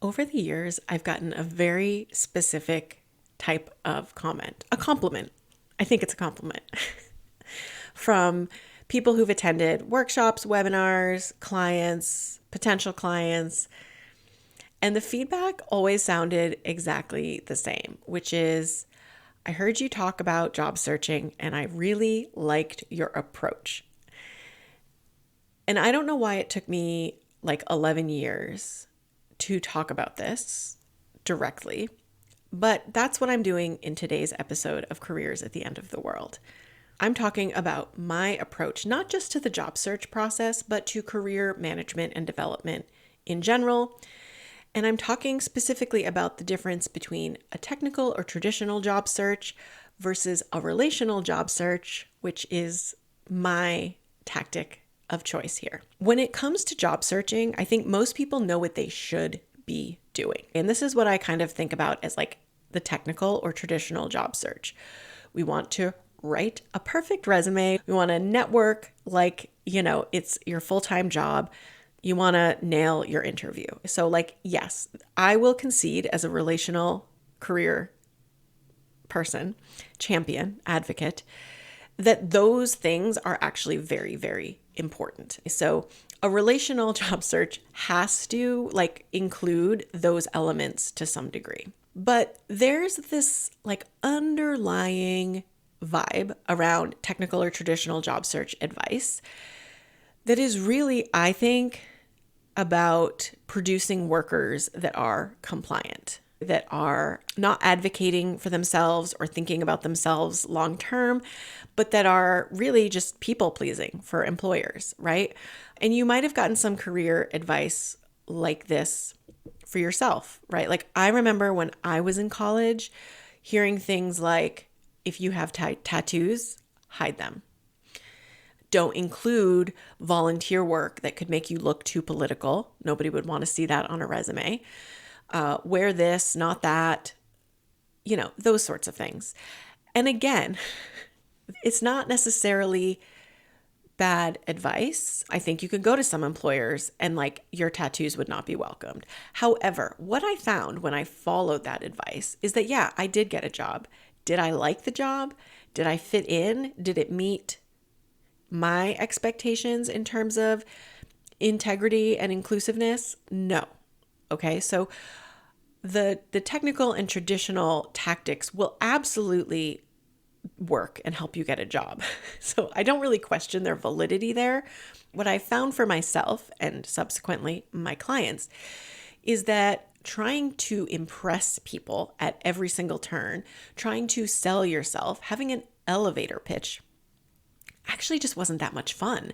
Over the years, I've gotten a very specific type of comment, a compliment. I think it's a compliment from people who've attended workshops, webinars, clients, potential clients. And the feedback always sounded exactly the same, which is, I heard you talk about job searching and I really liked your approach. And I don't know why it took me like 11 years to talk about this directly, but that's what I'm doing in today's episode of Careers at the End of the World. I'm talking about my approach, not just to the job search process, but to career management and development in general. And I'm talking specifically about the difference between a technical or traditional job search versus a relational job search, which is my tactic of choice here. When it comes to job searching, I think most people know what they should be doing. And this is what I kind of think about as like the technical or traditional job search. We want to write a perfect resume. We want to network like, it's your full-time job. You want to nail your interview. So like, yes, I will concede as a relational career person, champion, advocate, that those things are actually very, very important. So a relational job search has to like include those elements to some degree. But there's this like underlying vibe around technical or traditional job search advice that is really, I think, about producing workers that are compliant, that are not advocating for themselves or thinking about themselves long term, but that are really just people pleasing for employers, right? And you might have gotten some career advice like this for yourself, right? Like I remember when I was in college hearing things like, if you have tattoos, hide them. Don't include volunteer work that could make you look too political. Nobody would want to see that on a resume. Wear this, not that, those sorts of things. And again, it's not necessarily bad advice. I think you could go to some employers and like your tattoos would not be welcomed. However, what I found when I followed that advice is that, yeah, I did get a job. Did I like the job? Did I fit in? Did it meet my expectations in terms of integrity and inclusiveness? No. Okay, so the technical and traditional tactics will absolutely work and help you get a job. So I don't really question their validity there. What I found for myself and subsequently my clients is that trying to impress people at every single turn, trying to sell yourself, having an elevator pitch actually just wasn't that much fun.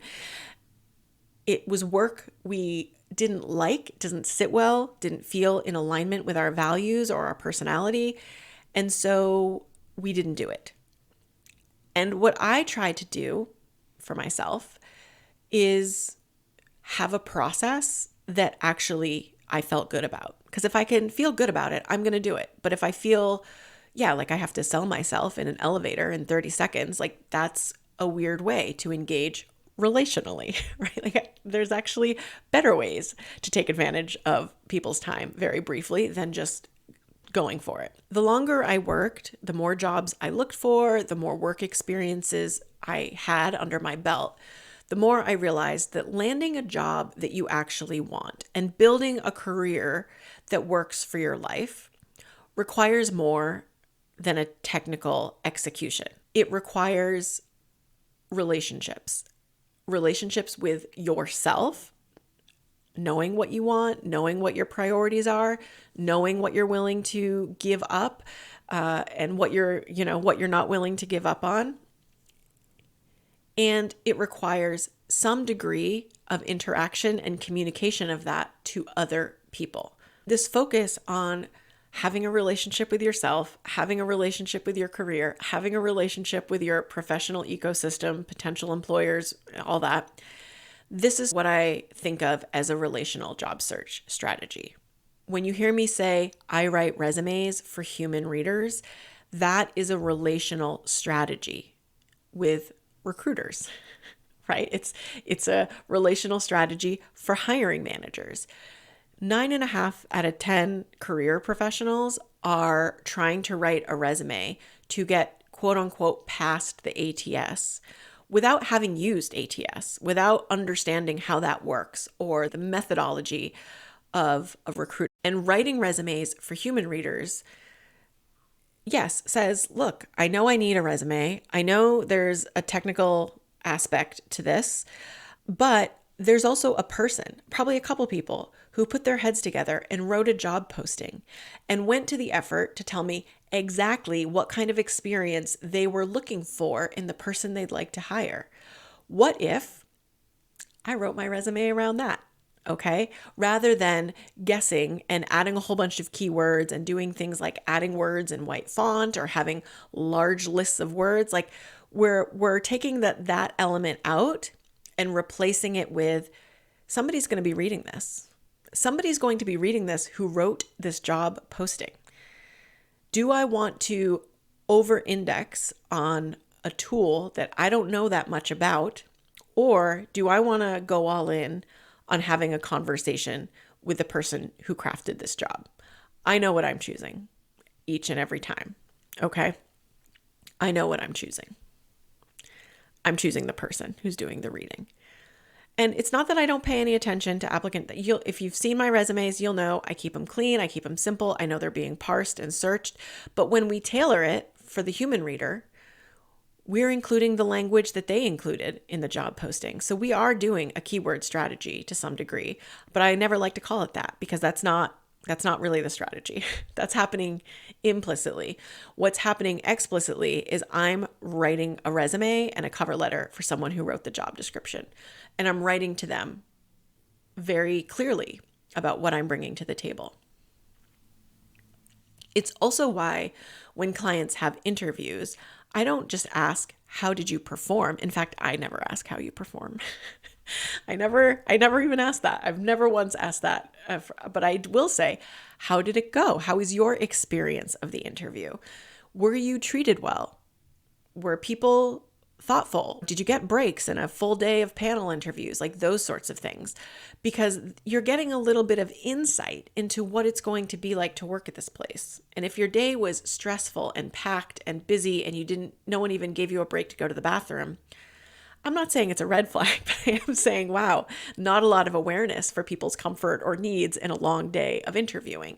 It was work we didn't like, didn't sit well, didn't feel in alignment with our values or our personality. And so we didn't do it. And what I tried to do for myself is have a process that actually I felt good about. Because if I can feel good about it, I'm going to do it. But if I feel, like I have to sell myself in an elevator in 30 seconds, like that's a weird way to engage relationally, right? Like there's actually better ways to take advantage of people's time very briefly than just going for it. The longer I worked, the more jobs I looked for, the more work experiences I had under my belt, the more I realized that landing a job that you actually want and building a career that works for your life requires more than a technical execution. It requires relationships with yourself, knowing what you want, knowing what your priorities are, knowing what you're willing to give up, and what you're not willing to give up on. And it requires some degree of interaction and communication of that to other people. This focus on having a relationship with yourself, having a relationship with your career, having a relationship with your professional ecosystem, potential employers, all that. This is what I think of as a relational job search strategy. When you hear me say, I write resumes for human readers, that is a relational strategy with recruiters, right? It's a relational strategy for hiring managers. 9.5 out of 10 career professionals are trying to write a resume to get quote unquote past the ATS without having used ATS, without understanding how that works or the methodology of recruitment. And writing resumes for human readers, yes, says, look, I know I need a resume. I know there's a technical aspect to this, but there's also a person, probably a couple people, who put their heads together and wrote a job posting and went to the effort to tell me exactly what kind of experience they were looking for in the person they'd like to hire. What if I wrote my resume around that? Okay. Rather than guessing and adding a whole bunch of keywords and doing things like adding words in white font or having large lists of words, like we're taking that element out and replacing it with somebody's going to be reading this. Somebody's going to be reading this who wrote this job posting. Do I want to over-index on a tool that I don't know that much about? Or do I want to go all in on having a conversation with the person who crafted this job? I know what I'm choosing each and every time. Okay. I know what I'm choosing. I'm choosing the person who's doing the reading. And it's not that I don't pay any attention to applicant. If you've seen my resumes, you'll know I keep them clean. I keep them simple. I know they're being parsed and searched. But when we tailor it for the human reader, we're including the language that they included in the job posting. So we are doing a keyword strategy to some degree, but I never like to call it that because that's not really the strategy. That's happening implicitly. What's happening explicitly is I'm writing a resume and a cover letter for someone who wrote the job description. And I'm writing to them very clearly about what I'm bringing to the table. It's also why when clients have interviews, I don't just ask, how did you perform? In fact, I never ask how you perform. I never even asked that. I've never once asked that, but I will say, how did it go? How was your experience of the interview? Were you treated well? Were people thoughtful? Did you get breaks and a full day of panel interviews? Like those sorts of things, because you're getting a little bit of insight into what it's going to be like to work at this place. And if your day was stressful and packed and busy and no one even gave you a break to go to the bathroom, I'm not saying it's a red flag, but I am saying, wow, not a lot of awareness for people's comfort or needs in a long day of interviewing.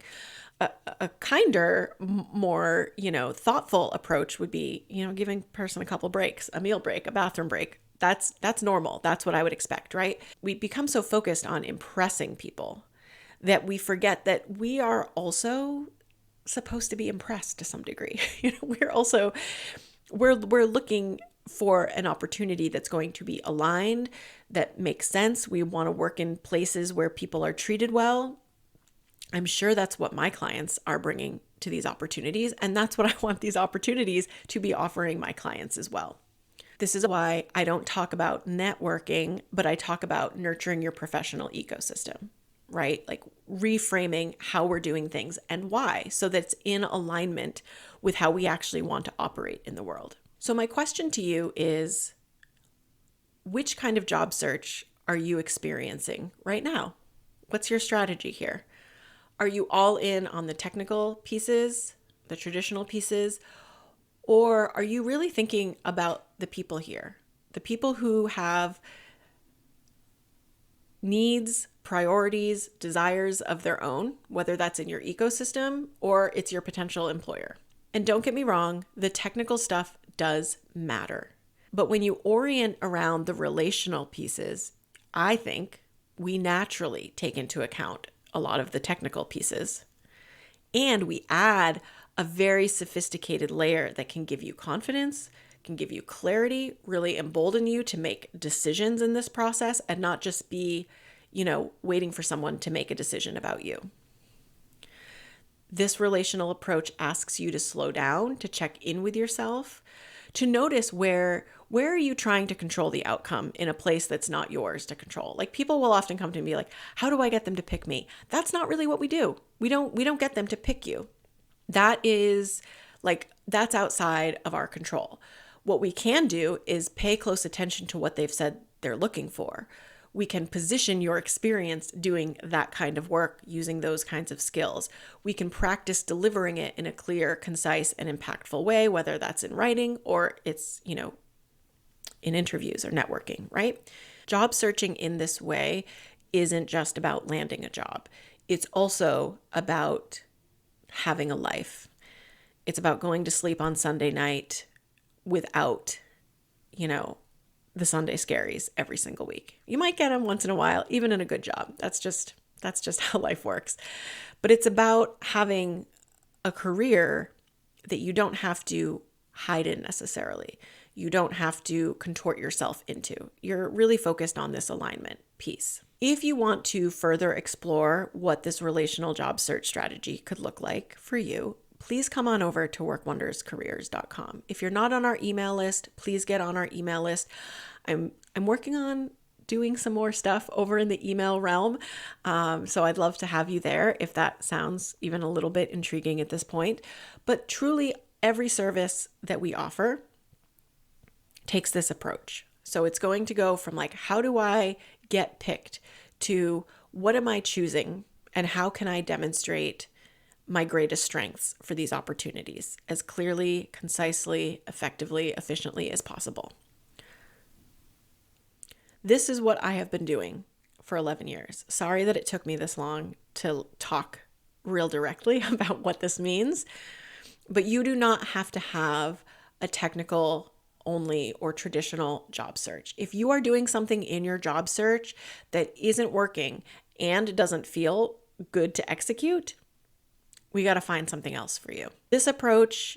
A kinder, more, thoughtful approach would be, giving a person a couple breaks, a meal break, a bathroom break. That's normal. That's what I would expect, right? We become so focused on impressing people that we forget that we are also supposed to be impressed to some degree. We're looking for an opportunity that's going to be aligned, that makes sense. We want to work in places where people are treated well. I'm sure that's what my clients are bringing to these opportunities. And that's what I want these opportunities to be offering my clients as well. This is why I don't talk about networking, but I talk about nurturing your professional ecosystem, right? Like reframing how we're doing things and why, so that it's in alignment with how we actually want to operate in the world. So my question to you is, which kind of job search are you experiencing right now? What's your strategy here? Are you all in on the technical pieces, the traditional pieces, or are you really thinking about the people here? The people who have needs, priorities, desires of their own, whether that's in your ecosystem or it's your potential employer. And don't get me wrong, the technical stuff does matter. But when you orient around the relational pieces, I think we naturally take into account a lot of the technical pieces. And we add a very sophisticated layer that can give you confidence, can give you clarity, really embolden you to make decisions in this process and not just be, waiting for someone to make a decision about you. This relational approach asks you to slow down, to check in with yourself, to notice where are you trying to control the outcome in a place that's not yours to control. Like people will often come to me and be like, how do I get them to pick me? That's not really what we do. We don't get them to pick you. That's outside of our control. What we can do is pay close attention to what they've said they're looking for. We can position your experience doing that kind of work using those kinds of skills. We can practice delivering it in a clear, concise, and impactful way, whether that's in writing or it's, in interviews or networking, right? Job searching in this way isn't just about landing a job. It's also about having a life. It's about going to sleep on Sunday night without, the Sunday scaries every single week. You might get them once in a while, even in a good job. That's just how life works. But it's about having a career that you don't have to hide in necessarily. You don't have to contort yourself into. You're really focused on this alignment piece. If you want to further explore what this relational job search strategy could look like for you, please come on over to workwonderscareers.com. If you're not on our email list, please get on our email list. I'm working on doing some more stuff over in the email realm. So I'd love to have you there if that sounds even a little bit intriguing at this point. But truly, every service that we offer takes this approach. So it's going to go from how do I get picked to what am I choosing and how can I demonstrate my greatest strengths for these opportunities as clearly, concisely, effectively, efficiently as possible. This is what I have been doing for 11 years. Sorry that it took me this long to talk real directly about what this means, but you do not have to have a technical only or traditional job search. If you are doing something in your job search that isn't working and doesn't feel good to execute, we got to find something else for you. This approach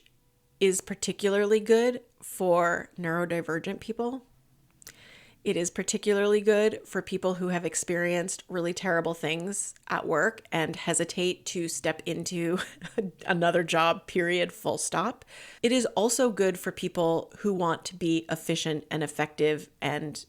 is particularly good for neurodivergent people. It is particularly good for people who have experienced really terrible things at work and hesitate to step into another job, period, full stop. It is also good for people who want to be efficient and effective and,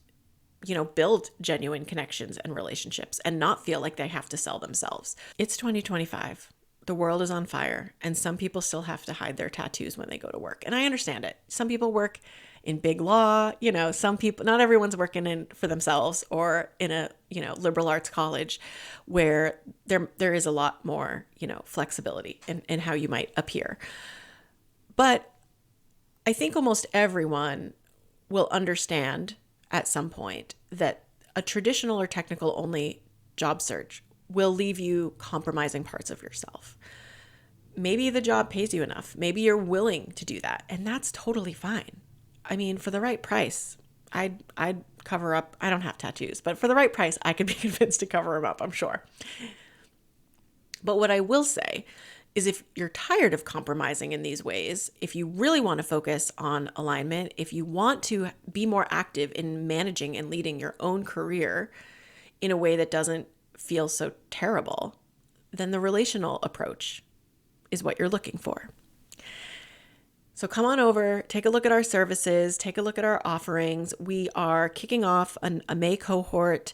build genuine connections and relationships and not feel like they have to sell themselves. It's 2025. The world is on fire, and some people still have to hide their tattoos when they go to work. And I understand it. Some people work in big law, some people, not everyone's working for themselves or in a, liberal arts college where there is a lot more, flexibility in how you might appear. But I think almost everyone will understand at some point that a traditional or technical only job search will leave you compromising parts of yourself. Maybe the job pays you enough. Maybe you're willing to do that. And that's totally fine. I mean, for the right price, I'd cover up. I don't have tattoos, but for the right price, I could be convinced to cover them up, I'm sure. But what I will say is if you're tired of compromising in these ways, if you really want to focus on alignment, if you want to be more active in managing and leading your own career in a way that doesn't feel so terrible, then the relational approach is what you're looking for. So come on over, take a look at our services, take a look at our offerings. We are kicking off a May cohort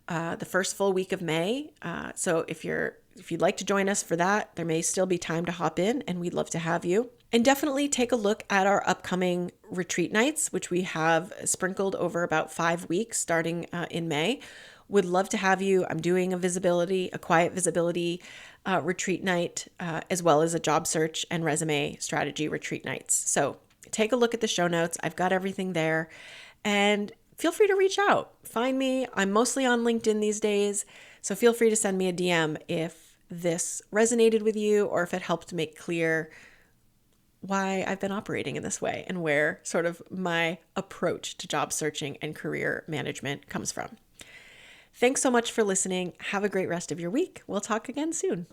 the first full week of May. So if you'd like to join us for that, there may still be time to hop in, and we'd love to have you. And definitely take a look at our upcoming retreat nights, which we have sprinkled over about 5 weeks starting in May. Would love to have you. I'm doing a quiet visibility retreat night, as well as a job search and resume strategy retreat nights. So take a look at the show notes. I've got everything there, and feel free to reach out. Find me. I'm mostly on LinkedIn these days, so feel free to send me a DM if this resonated with you or if it helped make clear why I've been operating in this way and where sort of my approach to job searching and career management comes from. Thanks so much for listening. Have a great rest of your week. We'll talk again soon.